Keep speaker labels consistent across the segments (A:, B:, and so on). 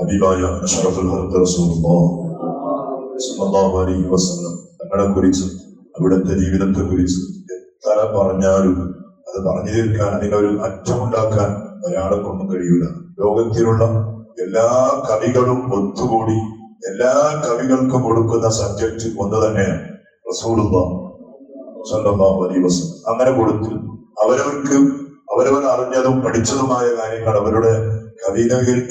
A: ഹബീബായ അഷ്റഫുൽ ഖൽഖ് റസൂലുള്ളാഹി സ്വല്ലല്ലാഹു അലൈഹി വസല്ലം തങ്ങളെ കുറിച്ച് അവിടുത്തെ ജീവിതത്തെ കുറിച്ച് എത്ര പറഞ്ഞാലും അത് പറഞ്ഞു തീർക്കാൻ, അതിനൊരു അറ്റമുണ്ടാക്കാൻ ഒരാളെ കൊണ്ടും കഴിയൂല. ലോകത്തിലുള്ള എല്ലാ കവികളും ഒത്തുകൂടി എല്ലാ കവികൾക്കും കൊടുക്കുന്ന സബ്ജക്ട് ഒന്ന് തന്നെയാണ്, റസൂലുള്ളാഹി സ്വല്ലല്ലാഹു അലൈഹി വസല്ലം. അങ്ങനെ കൊടുത്ത് അവരവർ അറിഞ്ഞതും പഠിച്ചതുമായ കാര്യങ്ങൾ അവരുടെ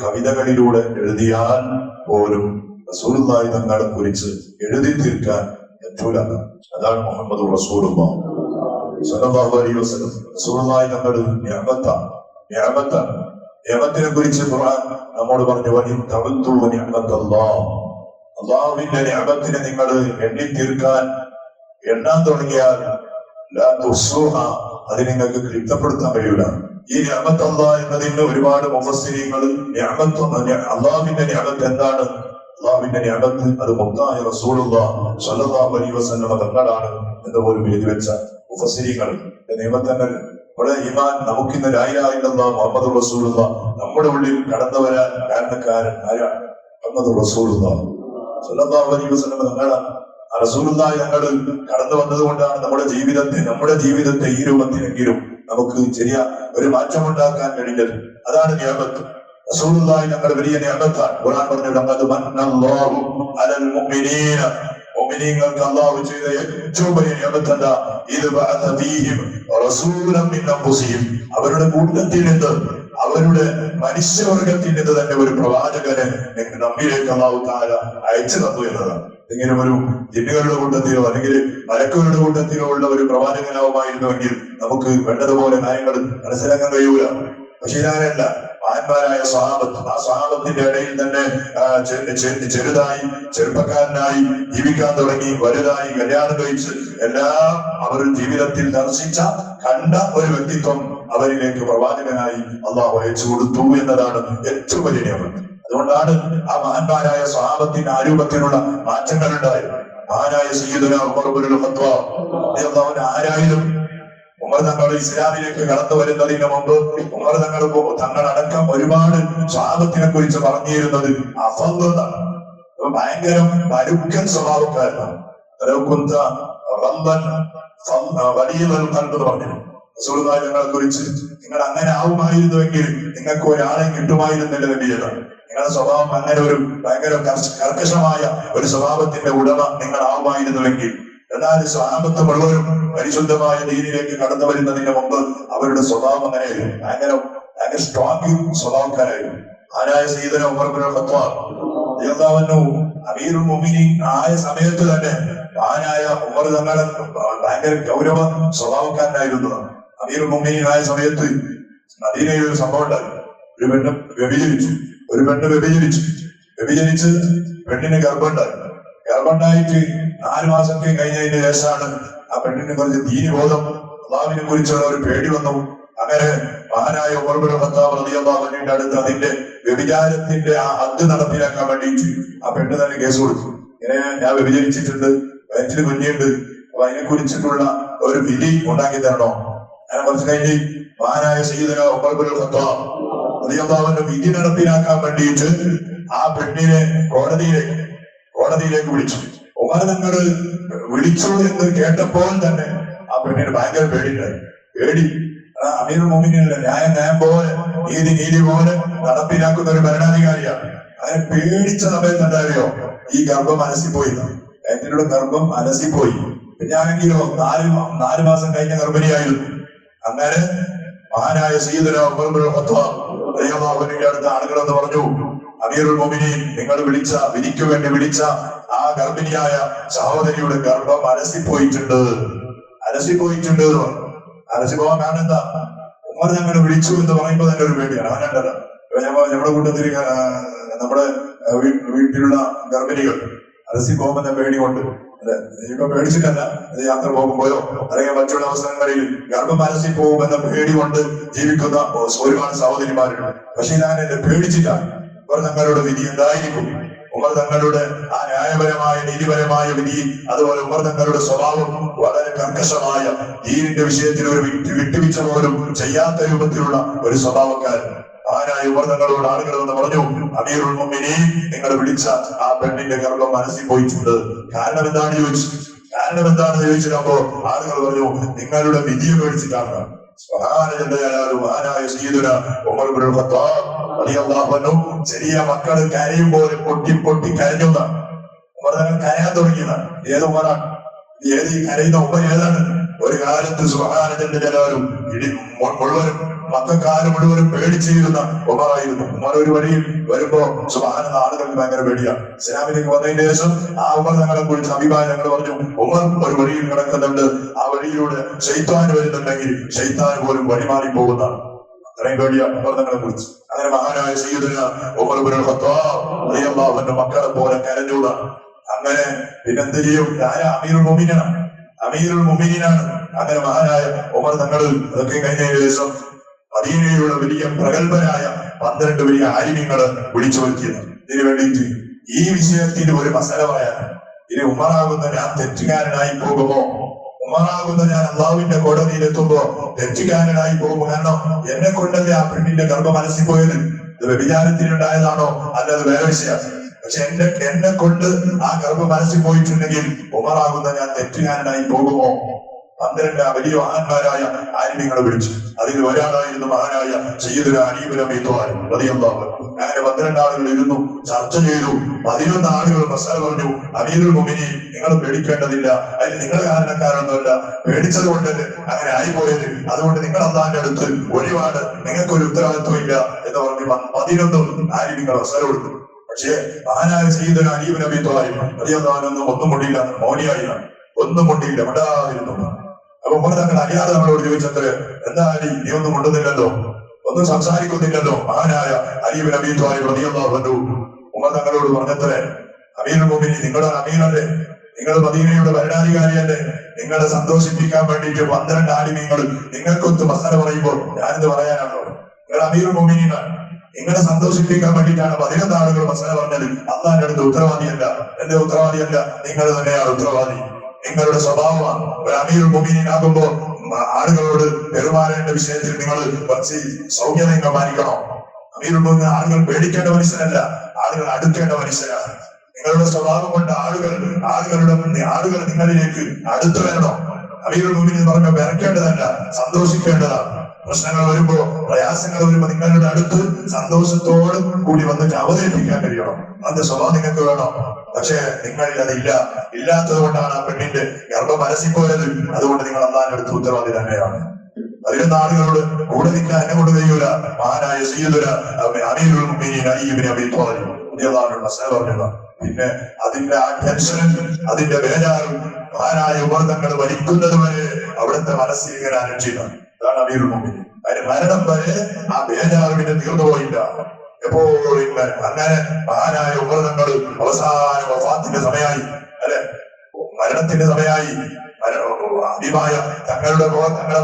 A: കവിതകളിലൂടെ എഴുതിയാൽ പോലും റസൂലുള്ളാഹി തങ്ങളെ കുറിച്ച് എഴുതി തീർക്കാൻ പറ്റൂല. അതാണ് മുഹമ്മദ് റസൂലുള്ളാഹി സ്വല്ലല്ലാഹു അലൈഹി വസല്ലം. റസൂലുള്ളാഹി തങ്ങൾ നിഅമത്താണ്. നിഅമത്തിനെ കുറിച്ച് ഖുർആൻ നമ്മോട് പറഞ്ഞു, അല്ലാഹുവിന്റെ നിഅമത്തിനെ നിങ്ങൾ എണ്ണി തീർക്കാൻ എണ്ണാൻ തുടങ്ങിയാൽ അത് നിങ്ങൾക്ക് ക്ലിപ്തപ്പെടുത്താൻ കഴിയൂല. ഈ നിഅമത്ത് അല്ലാഹ് എന്നതിന് ഒരുപാട് മുഫസ്സിരീങ്ങൾ അല്ലാഹുവിന്റെ നിഅമത്ത് എന്താണ്, അല്ലാഹുവിന്റെ നിഅമത്ത് അത് മുത്തായ റസൂലുള്ളാഹി സ്വല്ലല്ലാഹു അലൈഹി വസല്ലം തങ്ങളാണ് എന്ന് പോലും എഴുതി വെച്ച മുഫസ്സിരീങ്ങൾ. നിയമത്തങ്ങൾ ഇവിടെ ഈമാൻ നമുക്കിന്ന് ലാ ഇലാഹ ഇല്ലല്ലാഹ് മുഹമ്മദ് റസൂലുള്ളാഹി നമ്മുടെ ഉള്ളിൽ കടന്നു വരാൻ കാരണക്കാരൻ ആരാണ്? മുഹമ്മദ് റസൂലുള്ളാഹി സ്വല്ലല്ലാഹു അലൈഹി വസല്ലം തങ്ങളാണ്. റസൂലുള്ളാഹി തങ്ങൾ കടന്നു വന്നത് കൊണ്ടാണ് നമ്മുടെ ജീവിതത്തെ ഈ രൂപത്തിലെങ്കിലും നമുക്ക് ചെറിയ ഒരു മാറ്റമുണ്ടാക്കാൻ കഴിഞ്ഞത്. അതാണ് നിഅമത്ത്. റസൂലുള്ളാഹി തങ്ങൾ വലിയ നിഅമത്താണ്. ഖുർആൻ പറഞ്ഞു, ലഖദ് മന്നല്ലാഹു അലൽ മുഅ്മിനീന, മുഅ്മിനീങ്ങൾക്ക് അല്ലാഹു ചെയ്ത ഏറ്റവും വലിയ നിഅമത്ത് എന്താ? ഇദ് ബഅസ ഫീഹിം റസൂലൻ മിൻ അൻഫുസിഹിം, അവരുടെ കൂട്ടത്തിൽ നിന്ന്, അവരുടെ മനുഷ്യവർഗത്തിൽ നിന്ന് തന്നെ ഒരു പ്രവാചകനെ നമ്മിലേക്ക് അല്ലാഹു തആല അയച്ചു തന്നു എന്നതാണ്. ഇങ്ങനെ ഒരു ജിന്നുകളുടെ കൂട്ടത്തിലോ അല്ലെങ്കിൽ മലക്കുകളുടെ കൂട്ടത്തിലോ ഉള്ള ഒരു പ്രവാചകനാവുമായിരുന്നുവെങ്കിൽ നമുക്ക് വേണ്ടതുപോലെ കാര്യങ്ങൾ മനസ്സിലാക്കാൻ കഴിയൂല. പക്ഷെ ഇതാരല്ല, മഹാന്മാരായ സ്വഹാബത്ത്, ആ സ്വഹാബത്തിന്റെ ഇടയിൽ തന്നെ ചെറുപ്പക്കാരനായി ജീവിക്കാൻ തുടങ്ങി, വലുതായി കല്യാണം കഴിച്ച് എല്ലാം അവർ ജീവിതത്തിൽ ദർശിച്ച കണ്ട ഒരു വ്യക്തിത്വം അവരിലേക്ക് പ്രവാചകനായി അല്ലാഹു അയച്ചു കൊടുത്തു എന്നതാണ് ഏറ്റവും വലിയ നിയമം. അതുകൊണ്ടാണ് ആ മഹാന്മാരായ സ്വഹാബത്തിന് ആ രൂപത്തിലുള്ള മാറ്റങ്ങൾ ഉണ്ടായത്. മഹാനായ സയ്യിദുനാ ഉമർ ഇബ്നുൽ ഖത്താബ് റളിയല്ലാഹു ആരായാലും ഉമർ തങ്ങൾ ഇസ്ലാമിലേക്ക് കടന്നു വരുന്നതിന് മുമ്പ് ഉമർ തങ്ങളടക്കം ഒരുപാട് സ്വഹാബത്തിനെ കുറിച്ച് പറഞ്ഞിരുന്നത് അഫദ്ദാണ്. ഭയങ്കര പരുക്കൻ സ്വഭാവക്കാരനാണ്. പറഞ്ഞു റസൂലുള്ളാഹി തങ്ങളെ കുറിച്ച്, നിങ്ങൾ അങ്ങനെ ആവുമായിരുന്നുവെങ്കിൽ നിങ്ങൾക്ക് ഒരാളെ കിട്ടുമായിരുന്നില്ല നബിയാണ്. നിങ്ങളുടെ സ്വഭാവം അങ്ങനെ ഒരു ഭയങ്കര കർക്കശമായ ഒരു സ്വഭാവത്തിന്റെ ഉടമ നിങ്ങൾ ആവുമായിരുന്നുവെങ്കിൽ. എന്നാൽ സ്വഹാബത്തുള്ളവരും പരിശുദ്ധമായ ദീനിലേക്ക് കടന്നു വരുന്നതിന് മുമ്പ് അവരുടെ സ്വഭാവം അങ്ങനെയായിരുന്നു. ഭയങ്കര സ്ട്രോങ് സ്വഭാവക്കാരായിരുന്നു. ആനായ സയ്യിദുനാ ഉമർ ഇബ്നുൽ ഖത്താബ് റളിയല്ലാഹു അൻഹു അമീറുൽ മുഅ്മിനീൻ ആയ സമയത്ത് തന്നെ ആനായ ഉമർ തങ്ങൾ ഭയങ്കര ഗൗരവ സ്വഭാവക്കാരനായിരുന്നു. അമീറുൽ മുഅ്മിനീൻ ആയ സമയത്ത് മദീനയിൽ ഒരു സംഭവം ഉണ്ടായി. ഒരു പെണ്ണ് വ്യഭിചരിച്ച് പെണ്ണിന് ഗർഭമുണ്ടായിട്ട് 4 മാസമൊക്കെ കഴിഞ്ഞതിന് ശേഷമാണ് ആ പെണ്ണിന് കുറച്ച് ദീനിബോധം, അല്ലാഹുവിനെ കുറിച്ചുള്ള ഒരു പേടി വന്നു. അങ്ങനെ മഹാനായ ഉമർ ഇബ്നുൽ ഖത്താബ് റളിയല്ലാഹു അൻഹുവിന്റെ അടുത്ത് അതിന്റെ വ്യഭിചാരത്തിന്റെ ആ ഹദ് നടപ്പിലാക്കാൻ വേണ്ടിയിട്ട് ആ പെണ്ണ് തന്നെ കേസ് കൊടുത്തു. ഇങ്ങനെ ഞാൻ വ്യഭിചരിച്ചിട്ടുണ്ട്, വയറ്റിൽ കുഞ്ഞുണ്ട്, അപ്പൊ അതിനെ കുറിച്ചിട്ടുള്ള ഒരു വിധി ഉണ്ടാക്കി തരണോ? അങ്ങനെ കുറച്ച് കഴിഞ്ഞ് മഹാനായ സയ്യിദുനാ ഉമർ ഇബ്നുൽ ഖത്താബ് റളിയല്ലാഹു അൻഹു വിധി നടപ്പിലാക്കാൻ വേണ്ടിയിട്ട് ആ പെണ്ണിനെ കോടതിയിലേക്ക് വിളിച്ചു. ഉമർ തങ്ങൾ വിളിച്ചു എന്ന് കേട്ടപ്പോൾ തന്നെ ആ പെണ്ണിന് ഭയങ്കര പേടി. അമീറുൽ മുഅ്മിനീനല്ല, ന്യായം പോലെ, നീതി പോലെ നടപ്പിലാക്കുന്ന ഒരു ഭരണാധികാരിയാണ്. അങ്ങനെ പേടിച്ച സമയത്ത് എന്തായാലോ ഈ ഗർഭം അലസിപ്പോയി, അതിലൂടെ ഗർഭം അലസിപ്പോയി. ഞാനെങ്കിലോ 4 മാസം കഴിഞ്ഞ ഗർഭിണിയായിരുന്നു. അങ്ങനെ മഹാനായ സയ്യിദുനാ ഉമർ ഇബ്നുൽ ഖത്താബ് റളിയല്ലാഹു അൻഹുവിന്റെ അടുത്ത ആളുകളെന്ന് പറഞ്ഞു, അമീറുൽ മുഅ്മിനീൻ, നിങ്ങൾ വിധിക്ക് വേണ്ടി വിളിച്ച ആ ഗർഭിണിയായ സഹോദരിയുടെ ഗർഭം അലസിപ്പോയിട്ടുണ്ട്. അലസിപ്പോവാൻ കാരണം എന്താ? ഉമർ ഞങ്ങൾ വിളിച്ചു എന്ന് പറയുമ്പോൾ തന്നെ ഒരു പേടിയാണ്. അവനല്ല, നമ്മുടെ കൂട്ടത്തിൽ നമ്മുടെ വീട്ടിലുള്ള ഗർഭിണികൾ അലസിപ്പോകുന്ന പേടി കൊണ്ട്, ഇപ്പൊ പേടിച്ചിട്ടല്ല, അത് യാത്ര പോകുമ്പോഴോ അല്ലെങ്കിൽ മറ്റുള്ള അവസരങ്ങളിൽ ഗർഭം അലസിപ്പോകുമെന്ന പേടി കൊണ്ട് ജീവിക്കുന്ന ഒരുപാട് സഹോദരിമാരുണ്ട്. പക്ഷെ ഞാൻ എന്നെ പേടിച്ചില്ല. ഉമർ തങ്ങളുടെ വിധി എന്തായിരിക്കും? ഉമർ തങ്ങളുടെ ആ ന്യായപരമായ നീതിപരമായ വിധി, അതുപോലെ ഉമർ തങ്ങളുടെ സ്വഭാവം വളരെ കർക്കശമായ, ദീനിന്റെ വിഷയത്തിൽ ഒരു വിട്ടുവീഴ്ച പോലും ചെയ്യാത്ത രൂപത്തിലുള്ള ഒരു സ്വഭാവക്കാരൻ. ആരായ ഉമർ തങ്ങളോട് ആളുകൾ എന്ന് പറഞ്ഞു, അമീറുൽ മുഅ്മിനീൻ നിങ്ങൾ വിളിച്ച ആ പെണ്ണിന്റെ ഗർഭം മനസ്സിൽ പോയിട്ടുണ്ട്. കാരണം എന്താണെന്ന് ചോദിച്ചു. കാരണം എന്താണെന്ന് ചോദിച്ചപ്പോ ആളുകൾ പറഞ്ഞു, നിങ്ങളുടെ വിധിയെ പേടിച്ചിട്ടാണ്. ചെറിയ മക്കള് കരയുമ്പോൾ പൊട്ടി പൊട്ടി കരഞ്ഞതാണ്. ഉമർ തങ്ങൾ കരയാൻ തുടങ്ങിയതാണ്. ഏത് ഉമറാണ്? ഏത് ഈ കരയുന്ന ഉമർ ഏതാണ്? ഒരു കാലത്ത് സുബ്ഹാനല്ലാഹ് ജലാലും മുഴുവനും മക്കാര് മുഴുവനും പേടിച്ചിരുന്ന ഉമറായിരുന്നു. ഉമർ ഒരു വഴിയിൽ വരുമ്പോ സുബ്ഹാനല്ലാഹ് ആളുകൾക്ക് ഭയങ്കര പേടിയാണ്. ഇസ്ലാമിലേക്ക് വന്നതിന് ശേഷം ആ ഉമർ തങ്ങളെ കുറിച്ച് അഭിപ്രായങ്ങൾ പറഞ്ഞു, ഉമർ ഒരു വഴിയിൽ കിടക്കുന്നുണ്ട്, ആ വഴിയിലൂടെ ശൈത്താൻ വരുന്നുണ്ടെങ്കിൽ ശൈത്താൻ പോലും വഴിമാറി പോകുന്നതാണ്. അത്രയും പേടിയാണ് ഉമർ തങ്ങളെ കുറിച്ച്. അങ്ങനെ മഹാനായ സയ്യിദുന ഉമർ ഇബ്നുൽ ഖത്താബ് റളിയല്ലാഹു അൻഹു മക്കളെ പോലെ കരഞ്ഞതാണ്. അങ്ങനെ പിന്നെന്ത് ചെയ്യും? അമീറുൽ മുഅ്മിനീനാണ്, അമീറുൽ മുഅ്മിനീനാണ്. അങ്ങനെ മഹാനായ ഉമർ തങ്ങൾ അതൊക്കെ കഴിഞ്ഞതിന് ശേഷം മദീനയിലുള്ള വലിയ പ്രഗത്ഭരായ 12 വലിയ ആലിമീങ്ങളെ വിളിച്ചു വരുത്തിയത് ഇതിനു വേണ്ടിയിട്ട് ഈ വിഷയത്തിൽ ഒരു മസല പറയാൻ. ഇനി ഉമറാകുന്ന ഞാൻ തെറ്റുകാരനായി പോകുമോ? ഉമറാകുന്ന ഞാൻ അള്ളാഹുവിന്റെ കോടതിയിലെത്തുമ്പോ തെറ്റുകാരനായി പോകുമോ? കാരണം എന്നെ കൊണ്ടല്ലേ ആ പെണ്ണിന്റെ ഗർഭം മനസ്സിൽ പോയത്. ഇത് വ്യഭിചാരത്തിനുണ്ടായതാണോ അല്ലത് വേറെ വിഷയം. പക്ഷെ എന്നെ കൊണ്ട് ആ ഗർഭം മനസ്സിൽ പോയിട്ടുണ്ടെങ്കിൽ ഉമറാകുന്ന ഞാൻ തെറ്റുകാരനായി പോകുമോ? 12 വലിയ മഹാന്മാരായ ആലിമീങ്ങളെ വിളിച്ചു. അതിൽ ഒരാളായിരുന്നു മഹാനായ സയ്യിദുനാ അലി ഇബ്നു അബീ ത്വാലിബ് റളിയല്ലാഹു അൻഹു. അങ്ങനെ 12 ആളുകൾ ഇരുന്നു, ചർച്ച ചെയ്തു. 11 ആളുകൾ മസല പറഞ്ഞു, അമീറുൽ മുഅ്മിനീൻ നിങ്ങൾ പേടിക്കേണ്ടതില്ല, അതിന് നിങ്ങൾ കാരണക്കാരൊന്നുമല്ല, പേടിച്ചത് കൊണ്ടല്ലേ അങ്ങനെ ആയിപ്പോയത്, അതുകൊണ്ട് നിങ്ങൾ അല്ലാഹുവിന്റെ അടുത്ത് ഒരുപാട് നിങ്ങൾക്കൊരു ഉത്തരവാദിത്വം ഇല്ല എന്ന് പറഞ്ഞ് 11 ആലിമീങ്ങൾ മസല കൊടുത്തു. പക്ഷേ മഹാനായ സയ്യിദുനാ അലി ഇബ്നു അബീ ത്വാലിബ് റളിയല്ലാഹു അൻഹു ഒന്നും മുണ്ടില്ല, മൗനിയായിരുന്നു, ഒന്നും മുണ്ടില്ല, മിണ്ടാതിരുന്നു. അപ്പൊ ഉമർ തങ്ങൾ അറിയാതെ നമ്മളോട് ചോദിച്ചത്രേ, എന്താ അലി നീ ഒന്നും കൊണ്ടുന്നില്ലല്ലോ, ഒന്നും സംസാരിക്കുന്നില്ലല്ലോ? മഹാനായ അലി ഇബ്നു അബീ ത്വാലിബ് റളിയല്ലാഹു അൻഹു ഉമർ തങ്ങളോട് പറഞ്ഞത്രേ, അമീറുൽ മുഅ്മിനീൻ നിങ്ങളുടെ അമീറല്ലേ, നിങ്ങൾ മദീനയുടെ ഭരണാധികാരിയല്ലേ, നിങ്ങളെ സന്തോഷിപ്പിക്കാൻ വേണ്ടിയിട്ട് 12 ആലിമീങ്ങൾ നിങ്ങൾക്കൊത്ത് മസല പറയുമ്പോൾ ഞാനിത് പറയാനാണോ? നിങ്ങൾ അമീറുൽ മുഅ്മിനീനാണ്, നിങ്ങളെ സന്തോഷിപ്പിക്കാൻ വേണ്ടിയിട്ടാണ് 11 ആളുകൾ മസല പറഞ്ഞത്. അള്ളാന്റെ അടുത്ത് ഉത്തരവാദിയല്ല, എന്റെ ഉത്തരവാദിയല്ല, നിങ്ങൾ തന്നെയാണ് ഉത്തരവാദി. നിങ്ങളുടെ സ്വഭാവമാണ്. ഒരു അമീറുൽ മുഅ്മിനീൻ ആകുമ്പോ ആളുകളോട് പെരുമാറേണ്ട വിഷയത്തിൽ നിങ്ങൾ കുറച്ച് സൗമ്യത നിങ്ങൾ പാലിക്കണം. അമീറുൽ മുഅ്മിനീൻ ആളുകൾ പേടിക്കേണ്ട മനുഷ്യനല്ല, ആളുകൾ അടുക്കേണ്ട മനുഷ്യരാണ്. നിങ്ങളുടെ സ്വഭാവം കൊണ്ട് ആളുകൾ നിങ്ങളിലേക്ക് അടുത്തു വരണം. അമീറുൽ മുഅ്മിനീൻ പറഞ്ഞ വിറക്കേണ്ടതല്ല, സന്തോഷിക്കേണ്ടതാണ്. പ്രശ്നങ്ങൾ വരുമ്പോ, പ്രയാസങ്ങൾ വരുമ്പോ നിങ്ങളുടെ അടുത്ത് സന്തോഷത്തോട് കൂടി വന്നിട്ട് അവതരിപ്പിക്കാൻ കഴിയണം. അതിന്റെ സ്വഭാവം നിങ്ങൾക്ക് വേണം. പക്ഷെ നിങ്ങളിൽ അതില്ല. ഇല്ലാത്തത് കൊണ്ടാണ് ആ പെണ്ണിന്റെ ഗർഭം മനസ്സിൽ പോയത്. അതുകൊണ്ട് നിങ്ങൾ അല്ലാഹുവിന്റെ അടുത്ത് ഉത്തരവാദി തന്നെയാണ്. 11 ആളുകളോട് കൂടെ നിൽക്കാൻ എന്നെ കൊണ്ട് കഴിയൂല. മഹാനായ സയ്യിദുനാ അമീറുൽ മുഅ്മിനീൻ അലി ഇബ്നു അബീ ത്വാലിബ് റളിയല്ലാഹു അൻഹു മസല പറഞ്ഞതാണ്. പിന്നെ അതിന്റെ ആ ടെൻഷനും അതിന്റെ ബേജാറും മഹാനായ ഉമർ തങ്ങൾ മരിക്കുന്നത് വരെ അവിടുത്തെ മനസ്സിൽ ഇങ്ങനെ അലട്ടിയതാണ്. അതാണ് അമീറുൽ മുഅ്മിനീൻ. അതിന് മരണം വരെ ആ ബേജാറിന് തീർന്നു പോയില്ല. എപ്പോഴും ഇങ്ങനെ. അങ്ങനെ മഹാനായ ഉമർ തങ്ങൾ അവസാന വഫാത്തിന്റെ സമയമായി, അല്ലെ, മരണത്തിന്റെ സമയമായി. അഭിമായ തങ്ങളെ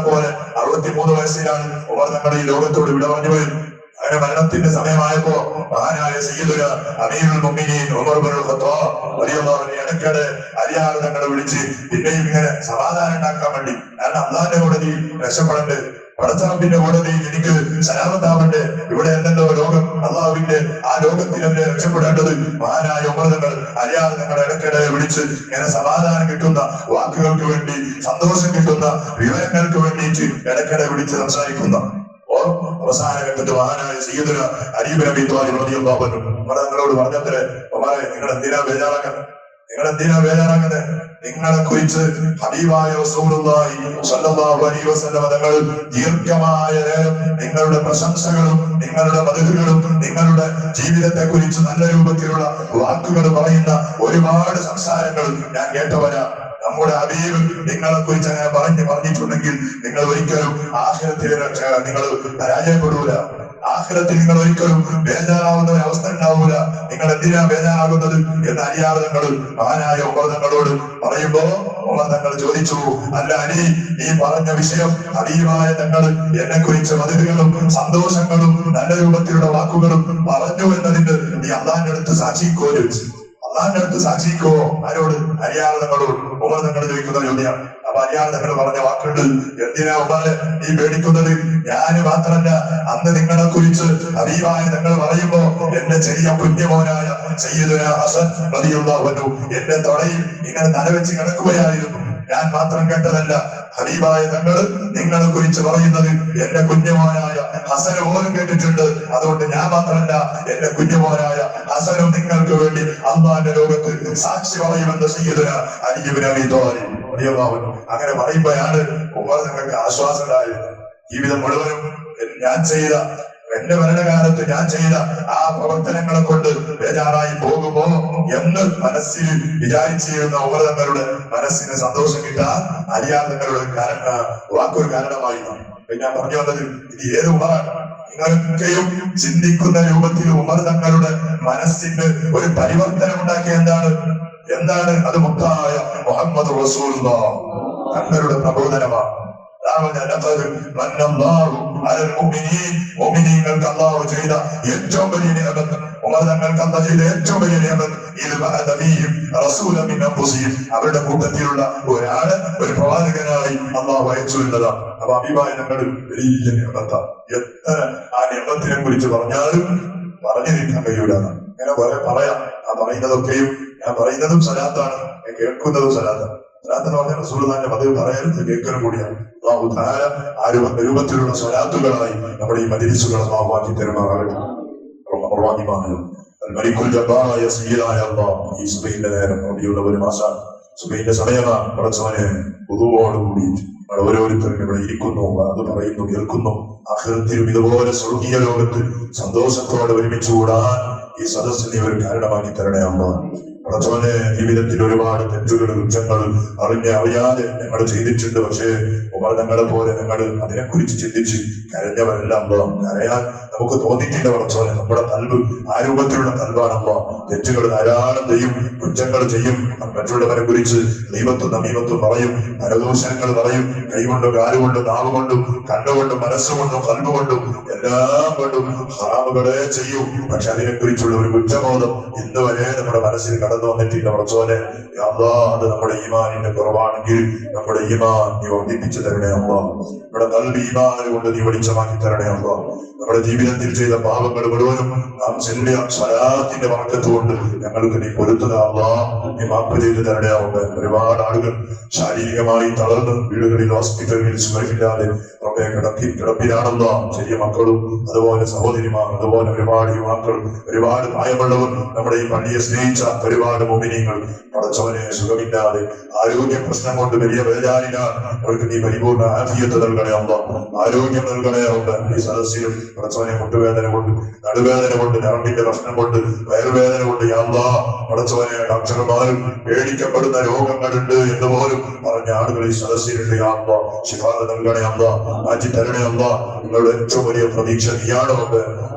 A: പോലെ 63 വയസ്സിലാണ് ഉമർ തങ്ങൾ ഈ ലോകത്തോട് വിട പറഞ്ഞു പോയത്. അങ്ങനെ മരണത്തിന്റെ സമയമായപ്പോ മഹാനായ സയ്യിദുനാ അമീറുൽ മുഅ്മിനീൻ ഉമർ ഇബ്നുൽ ഖത്താബ് റളിയല്ലാഹു അൻഹു ഇടയ്ക്കിടെ അറിയാതെ തങ്ങളെ വിളിച്ച് പിന്നെയും ഇങ്ങനെ സമാധാനം ഉണ്ടാക്കാൻ വേണ്ടി, കാരണം അള്ളാഹിന്റെ കോടതിയിൽ രക്ഷപ്പെടണ്ടേ, പടച്ചറപ്പിന്റെ കോടതിയിൽ എനിക്ക് സലാമത്താവണ്ടേ, ഇവിടെ അല്ലല്ലോ ലോകം, അള്ളാഹുവിന്റെ ആ ലോകത്തിലല്ലേ രക്ഷപ്പെടേണ്ടത്. മഹാനായ ഉമർ തങ്ങൾ അറിയാതെ തങ്ങളെ ഇടയ്ക്കിടെ വിളിച്ച് ഇങ്ങനെ സമാധാനം കിട്ടുന്ന വാക്കുകൾക്ക് വേണ്ടി, സന്തോഷം കിട്ടുന്ന വിവരങ്ങൾക്ക് വേണ്ടിയിട്ട് ഇടയ്ക്കിടെ വിളിച്ച് സംസാരിക്കുന്ന അവസാന ഘട്ടത്തിൽ മഹാനായ സയ്യിദുനാ അലി ഇബ്നു അബീ ത്വാലിബ് റളിയല്ലാഹു അൻഹു നിങ്ങളോട് പറഞ്ഞത്രേ, ഉമറേ നിങ്ങൾ എന്തിനാ ബേജാറാക്കണേ? നിങ്ങളെ കുറിച്ച് ഹബീബായ റസൂലുള്ളാഹി സ്വല്ലല്ലാഹു അലൈഹി വസല്ലം തങ്ങൾ ദീർഘമായ നേരം നിങ്ങളുടെ പ്രശംസകളും നിങ്ങളുടെ മദഹുകളും നിങ്ങളുടെ ജീവിതത്തെ കുറിച്ച് നല്ല രൂപത്തിലുള്ള വാക്കുകൾ പറയുന്ന ഒരുപാട് സംസാരങ്ങൾ ഞാൻ കേട്ടവരാ. നമ്മുടെ ഹബീബ് നിങ്ങളെ കുറിച്ച് അങ്ങനെ പറഞ്ഞിട്ടുണ്ടെങ്കിൽ നിങ്ങൾ ഒരിക്കലും ആഖിറത്തിൽ നിങ്ങൾ പരാജയപ്പെടൂല. ആഖിറത്തിൽ നിങ്ങൾ ഒരിക്കലും ബേജാറാവുന്ന ഒരു അവസ്ഥ ഉണ്ടാവൂല. നിങ്ങൾ എന്തിനാ ബേജാറാകുന്നത് എന്ന് അറിയാതെ തങ്ങൾ മഹാനായ ഉമർ തങ്ങളോട് പറയുമ്പോ ഉമർ തങ്ങൾ ചോദിച്ചു, അല്ല അലി, ഈ പറഞ്ഞ വിഷയം ഹബീബായ തങ്ങൾ എന്നെ കുറിച്ച് മധുരങ്ങളും സന്തോഷങ്ങളും നല്ല രൂപത്തിലുള്ള വാക്കുകളും പറഞ്ഞു എന്നതിന് നീ അള്ളാഹിന്റെ അടുത്ത് സാക്ഷിക്കോ ചോദിച്ചു. അള്ളാഹിന്റെ അടുത്ത് സാക്ഷിക്കോ? ആരോട്? അറിയാതെ തങ്ങളോട് ഉമർ തങ്ങൾ ചോദിക്കുന്ന ചോദ്യം. അപ്പൊ അയാൾ നിങ്ങൾ പറഞ്ഞ വാക്കുണ്ട്, എന്തിനാ ഉമ്മാരെ നീ പേടിക്കുന്നത്? ഞാൻ മാത്രല്ല, അന്ന് നിങ്ങളെ കുറിച്ച് ഹബീബായ നിങ്ങൾ പറയുമ്പോ എന്റെ ചെറിയ കുഞ്ഞുമോനായ സയ്യിദുനാ ഹസൻ റളിയല്ലാഹു അൻഹു എന്റെ തൊടയിൽ ഇങ്ങനെ തലവെച്ച് കിടക്കുകയായിരുന്നു. ഞാൻ മാത്രം കേട്ടതല്ല, ഹബീബായ തങ്ങൾ നിങ്ങളെ കുറിച്ച് പറയുന്നത് എന്റെ കുഞ്ഞുമോനായ ഹസന് പോലും കേട്ടിട്ടുണ്ട്. അതുകൊണ്ട് ഞാൻ മാത്രമല്ല, എന്റെ കുഞ്ഞുമോനായ ഹസനും നിങ്ങൾക്ക് വേണ്ടി അള്ളാന്റെ ലോകത്ത് സാക്ഷി പറയുമെന്ന് സയ്യിദുനാ അലി ഇബ്നു അബീ ത്വാലിബ് റളിയല്ലാഹു അൻഹു അങ്ങനെ പറയുമ്പോഴാണ് ഉമർ നിങ്ങൾക്ക് ആശ്വാസമായത്. ജീവിതം മുഴുവനും ഞാൻ ചെയ്ത, എന്റെ ഭരണകാലത്ത് ഞാൻ ചെയ്ത ആ പ്രവർത്തനങ്ങളെ കൊണ്ട് ബേജാറായി പോകുമോ എന്ന് മനസ്സിൽ വിചാരിച്ചിരുന്ന ഉമർ തങ്ങളുടെ മനസ്സിന് സന്തോഷം കിട്ടാൻ അലിയാർ തങ്ങളുടെ വാക്കൊരു കാരണമായിരുന്നു. ഞാൻ പറഞ്ഞു വന്നത്, ഇത് ഏത് ഉമറാണ്? നിങ്ങളൊക്കെയും ചിന്തിക്കുന്ന രൂപത്തിൽ ഉമർ തങ്ങളുടെ മനസ്സിന് ഒരു പരിവർത്തനം ഉണ്ടാക്കിയ എന്താണ് അത്? മുത്തായ മുഹമ്മദ് റസൂലുള്ളാഹ് തങ്ങളുടെ പ്രബോധനമാണ്. മുഅ്മിനീങ്ങൾക്ക് അല്ലാഹു ചെയ്ത ഏറ്റവും വലിയ നിഅമത്ത്, ഉമർ തങ്ങൾക്ക് അല്ലാഹു ചെയ്ത ഏറ്റവും വലിയ നിഅമത്ത്, അവരുടെ കൂട്ടത്തിലുള്ള ഒരാള് ഒരു പ്രവാചകനായി അല്ലാഹു അയച്ചു എന്നതാണ്. അപ്പൊ അഭിപ്രായം ഞങ്ങൾ വലിയ നിഅമത്താണ്. എത്ര ആ നിഅമത്തിനെ കുറിച്ച് പറഞ്ഞാലും പറഞ്ഞു നിൽക്കാൻ കഴിയൂല. അങ്ങനെ പറയാം. ആ പറയുന്നതൊക്കെയും, ഞാൻ പറയുന്നതും സലാത്താണ്, ഞാൻ കേൾക്കുന്നതും സലാത്താണ്. സലാത്ത് എന്ന് പറഞ്ഞാൽ റസൂലുള്ളാഹിന്റെ പദവി പറയാനും കേൾക്കലും കൂടിയാണ്. അല്ലാഹു തആല ആ രൂപത്തിലുള്ള സ്വലാത്തുകളായി നമ്മുടെ ഈ മജ്‌ലിസുകൾ അല്ലാഹു ആക്കി തരുമാറാകട്ടെ. മലിക്കുൽ ജബ്ബാറായ സയ്യിദായ അല്ലാഹ്, ഈ സുബഹിന്റെ നേരം റബീഉൽ അവ്വൽ മാസം സുബഹിന്റെ സമയമാണ്. പടച്ചവനെ വുദൂഓടുകൂടി ഓരോരുത്തരും ഇവിടെ ഇരിക്കുന്നു, അത് പറയുന്നു, കേൾക്കുന്നു. ആഖിറത്തിലും ഇതുപോലെ സ്വർഗീയ ലോകത്ത് സന്തോഷത്തോടെ ഒരുമിച്ച് കൂടാൻ ഈ സദസ്സിനെ ഒരു കാരണമാക്കി തരണേ അല്ലാഹ്. പടച്ചവനെ, ജീവിതത്തിൽ ഒരുപാട് തെറ്റുകൾ, കുറ്റങ്ങൾ അറിയാതെ ഞങ്ങൾ ചെയ്തിട്ടുണ്ട്. പക്ഷേ ഉമർ തങ്ങളെ പോലെ ഞങ്ങൾ അതിനെക്കുറിച്ച് ചിന്തിച്ച് കരഞ്ഞവരെല്ലാം കരയാൻ നമുക്ക് തോന്നിയിട്ടില്ല. പടച്ചവനെ, നമ്മുടെ കൽബ് ആ രൂപത്തിലുള്ള കൽബാണല്ലോ. തെറ്റുകൾ ധാരാളം ചെയ്യും, കുറ്റങ്ങൾ ചെയ്യും, മറ്റുള്ളവരെ കുറിച്ച് ദൈവത്തും നമീമത്തും പറയും, പരദൂഷണങ്ങൾ പറയും, കൈകൊണ്ടും കാലുകൊണ്ടും നാവുകൊണ്ടും കണ്ണുകൊണ്ടും മനസ്സുകൊണ്ടും കൽബുകൊണ്ടും എല്ലാം കൊണ്ടും ഹറാമുകളെ ചെയ്യും. പക്ഷെ അതിനെക്കുറിച്ചുള്ള ഒരു കുറ്റബോധം ഇന്ന് വരെ നമ്മുടെ മനസ്സിൽ കടന്നു വന്നിട്ടില്ല. പടച്ചോനെ, അത് നമ്മുടെ ഈമാനിന്റെ കുറവാണെങ്കിൽ നമ്മുടെ ഈമാൻ നീ വർദ്ധിപ്പിച്ചു തരണേ അല്ലാഹ്. നമ്മുടെ കൽബ് ഈമാൻ കൊണ്ട് നീ വെളിച്ചമാക്കി തരണേ അല്ലാഹ്. നമ്മുടെ ജീവിതത്തിൽ ചെയ്ത പാപങ്ങൾ മുഴുവനും നാം ചെല്ലിയ സ്വലാത്തിന്റെ ബർക്കത്ത് കൊണ്ട് ഞങ്ങൾക്ക് നീ പൊരുത്തുക അല്ലാഹ്. നീ മാപ്പ് ചെയ്ത് തരണേ അല്ലാഹ്. ഒരുപാട് ആളുകൾ ശാരീരികമായി തളർന്ന് വീടുകളിൽ, ഹോസ്പിറ്റലുകളിൽ സുഖമില്ലാതെ കിടപ്പിലാണല്ലോ. ചെറിയ മക്കളും അതുപോലെ സഹോദരിമാർ, അതുപോലെ ഒരുപാട് യുവാക്കൾ, ഒരുപാട് പ്രായമുള്ളവർ, നമ്മുടെ ഈ പള്ളിയെ സ്നേഹിച്ച ഒരുപാട് മുഅ്മിനീങ്ങൾ പടച്ചവനെ സുഖമില്ലാതെ ആരോഗ്യ പ്രശ്നം കൊണ്ട് വലിയ വേദനയിലാണ്. അവർക്ക് നീ പരിപൂർണ്ണ ആഫിയത്ത് നൽകണേ അല്ലാഹ്. ആരോഗ്യം നൽകണേ അല്ലാഹ്. ഈ സദസ്സിലും പടച്ചവനെ മുട്ടുവേദന കൊണ്ട്, നടുവേദന കൊണ്ട്, ഞരമ്പിന്റെ പ്രശ്നം കൊണ്ട്, വയറുവേദന കൊണ്ട് യാ അല്ലാഹ് പടച്ചവനെ, ഡോക്ടർമാരും പേടിക്കപ്പെടുന്ന രോഗങ്ങളുണ്ട് എന്ന് പോലും പറഞ്ഞ ആളുകൾ ഈ സദസ്സിലുണ്ട്. യാ അല്ലാഹ് ശിഫാ നൽകണേ അല്ലാഹ്. മാറ്റി തരണേ അല്ലാഹ്. നിങ്ങളുടെ ഏറ്റവും വലിയ പ്രതീക്ഷ നീയാണ്.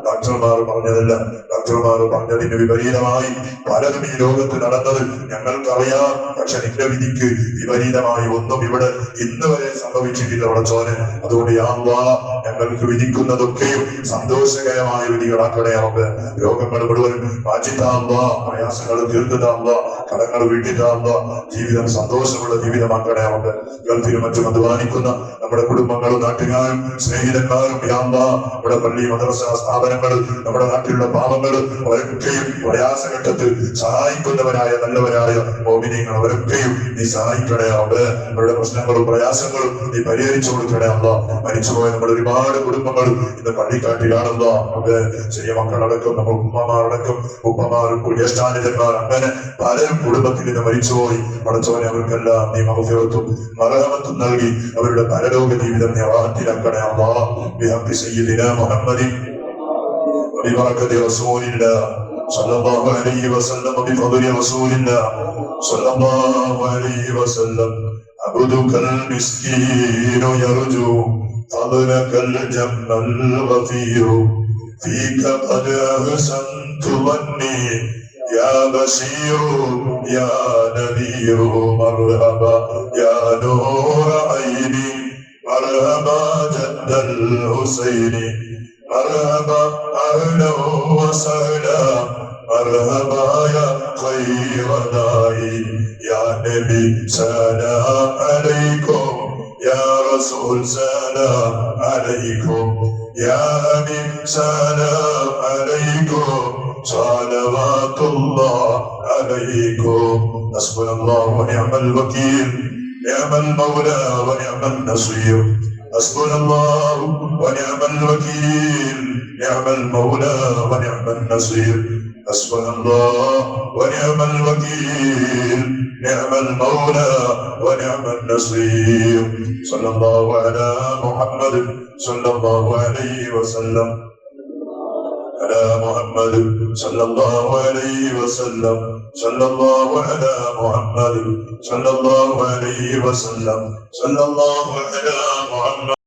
A: ഡോക്ടർമാർ പറഞ്ഞതല്ല, ഡോക്ടർമാർ പറഞ്ഞതിന് വിപരീതമായി പലതും ഈ ലോകത്ത് നടന്നത് ഞങ്ങൾക്കറിയാം. പക്ഷെ നിന്റെ വിധിക്ക് വിപരീതമായി ഒന്നും ഇവിടെ ഇന്ന് വരെ സംഭവിച്ചിട്ടില്ല പടച്ചോനെ. അതുകൊണ്ട് യാ അല്ലാഹ് ഞങ്ങൾക്ക് വിധിക്കുന്നതൊക്കെയും സന്തോഷകരമായ വിധികളാക്കണേ അല്ലാഹ്. രോഗങ്ങൾ മുഴുവൻ മാറ്റിത്താ അല്ലാഹ്, പ്രയാസങ്ങൾ തീർത്തുതാ അല്ലാഹ്, കടങ്ങൾ വീട്ടിത്താ അല്ലാഹ്. ജീവിതം സന്തോഷമുള്ള ജീവിതമാക്കണേ അല്ലാഹ്. ഗൾഫിലും മറ്റും അധ്വാനിക്കുന്ന നമ്മുടെ കുടുംബങ്ങളും നാട്ടുകാരും സ്നേഹിതന്മാരും യാ അല്ലാഹ്, നമ്മുടെ പള്ളി മദ്രസ സ്ഥാപനങ്ങൾ, നമ്മുടെ നാട്ടിലുള്ള പാവങ്ങൾ, അവരൊക്കെയും പ്രയാസഘട്ടത്തിൽ സഹായിക്കുന്നവരായ നല്ലവരായ മുഅ്മിനീങ്ങൾ, അവരൊക്കെയും നീ സഹായിക്കണേ അല്ലാഹ്. അവരുടെ പ്രശ്നങ്ങളും പ്രയാസങ്ങളും നീ പരിഹരിച്ചു കൊടുക്കണേ അല്ലാഹ്. മരിച്ചുപോയ നമ്മുടെ ഒരുപാട് കുടുംബങ്ങൾ ഇന്ന് പള്ളിക്കാട്ടിലാണല്ലോ. ചെറിയ മക്കളടക്കം, നമ്മുടെ ഉമ്മമാരടക്കം, ഉപ്പമാരും ജ്യേഷ്ഠാനുജന്മാർ, അങ്ങനെ പലരും കുടുംബത്തിൽ നിന്ന് മരിച്ചുപോയി. പടച്ചവനെ, അവർക്കെല്ലാം നീ മഗ്ഫിറത്തും മർഹമത്തും നൽകി അവരുടെ പരലോക ജീവിതം നീ റാഹത്തിലാക്കണേ അല്ലാഹ്. ബിഹഖി സയ്യിദിനാ മുഹമ്മദിൻ വബിബറകതി റസൂലില്ലാഹ് സല്ലല്ലാഹു അലൈഹി വസല്ലം ബിഫദ്ലി റസൂലില്ലാഹ് സല്ലല്ലാഹു അലൈഹി വസല്ലം അബ്ദുകൽ മിസ്കീനു യർജു ഫദ്ലകൽ ജമ്മൽ ഗഫീറു ഫീക ഖദ് അഹ്സൻതു ظني يا بشير يا نذير مرحبا يا نور عيني مرحبا جد الحسين مرحبا أهلا وسهلا مرحبا يا خير داعي يا نبي سلام عليكم يا رسول سلام عليكم يا أمين سلام عليكم صلوات الله عليكم حسبنا الله ونعم الوكيل نعم المولى ونعم النصير حسبنا الله ونعم الوكيل نعم المولى ونعم النصير حسبنا الله ونعم الوكيل نعم المولى ونعم النصير صلى الله على محمد صلى الله عليه وسلم على محمد صلى الله عليه وسلم صلى الله على محمد صلى الله عليه وسلم صلى الله على محمد